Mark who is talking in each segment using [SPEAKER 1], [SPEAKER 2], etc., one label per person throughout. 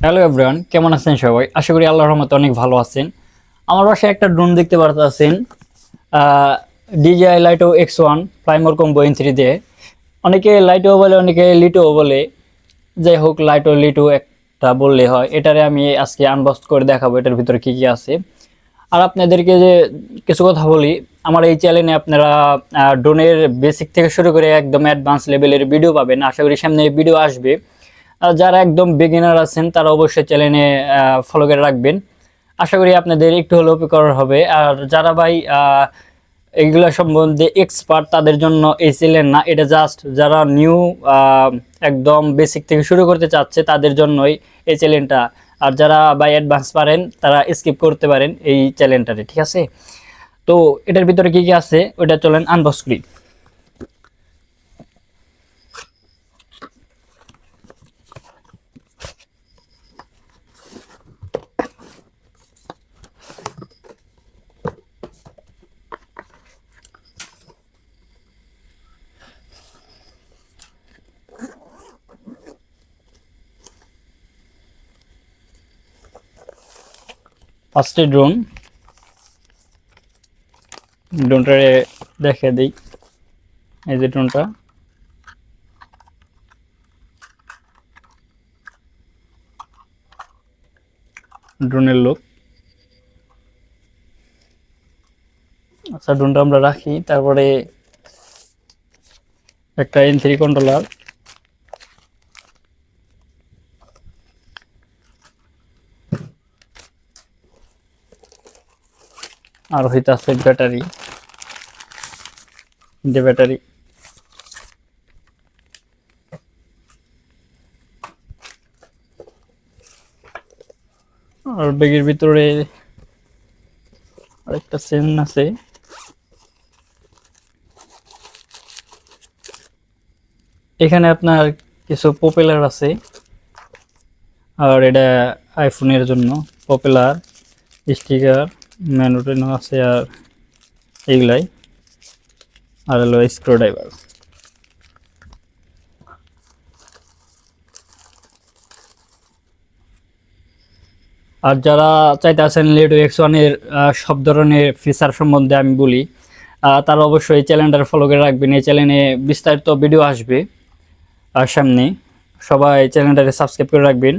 [SPEAKER 1] Hello everyone, কেমন আছেন সবাই? আশা করি আল্লাহর রহমতে অনেক ভালো আছেন। আমার বাসায় একটা ড্রোন দেখতে পারতেছেন, DJI লাইটো X1 প্রাইমর কম্বো N3 দিয়ে। অনেকে লাইটো বলে, অনেকে লিটো বলে। যাই হোক, লাইটো লিটো একটা বললে হয়। এটারে আমি আজকে আনবক্স করে দেখাবো এটার ভিতরে কি কি আছে। আর আপনাদেরকে যে কিছু কথা বলি, আমার এই চ্যানেলে আপনারা ড্রোনের বেসিক থেকে শুরু করে একদম অ্যাডভান্স লেভেলের ভিডিও পাবেন। আশা করি সামনে ভিডিও আসবে। আর যারা একদম বিগিনার আছেন তারা অবশ্যই চ্যানেলে ফলো করে রাখবেন। আশা করি আপনাদের একটু হলেও উপকার হবে। আর যারা ভাই এগুলা সম্বন্ধে এক্সপার্ট, তাদের জন্য এই চ্যানেল না, এটা জাস্ট যারা নিউ একদম বেসিক থেকে শুরু করতে চাচ্ছে তাদের জন্যই এই চ্যানেলটা। আর যারা ভাই অ্যাডভান্স পারেন তারা স্কিপ করতে পারেন এই চ্যানেলটাতে, ঠিক আছে? তো এটার ভিতরে কি কি আছে ওটা চলেন আনবক্স করি। ফার্স্টে ড্রোনটা দেখে দিই। এই যে ড্রোনটা, ড্রোনের লুক। আচ্ছা, ড্রোনটা আমরা রাখি। তারপরে একটা N3 কন্ট্রোলার, আর হইতাছে ব্যাটারি, যে ব্যাটারি। আর ব্যাগের ভিতরে আরেকটা চেন আছে। এখানে আপনার কিছু পপুলার আছে। আর এটা আইফোনের জন্য পপুলার স্টিকার, ম্যানুটেনও আছে। আর এইগুলাই, আর হলো স্ক্রু ড্রাইভার। আর যারা চাইতেছেন লিটো X1 এর সব ধরনের ফিচার সম্বন্ধে আমি বলি, তারা অবশ্যই এই চ্যানেলটা ফলো করে রাখবেন। এই চ্যানেলে বিস্তারিত ভিডিও আসবে আর সামনে। সবাই চ্যানেলটাকে সাবস্ক্রাইব করে রাখবেন।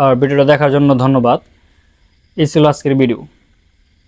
[SPEAKER 1] আর ভিডিওটা দেখার জন্য ধন্যবাদ। এই ছিল আজকের ভিডিও।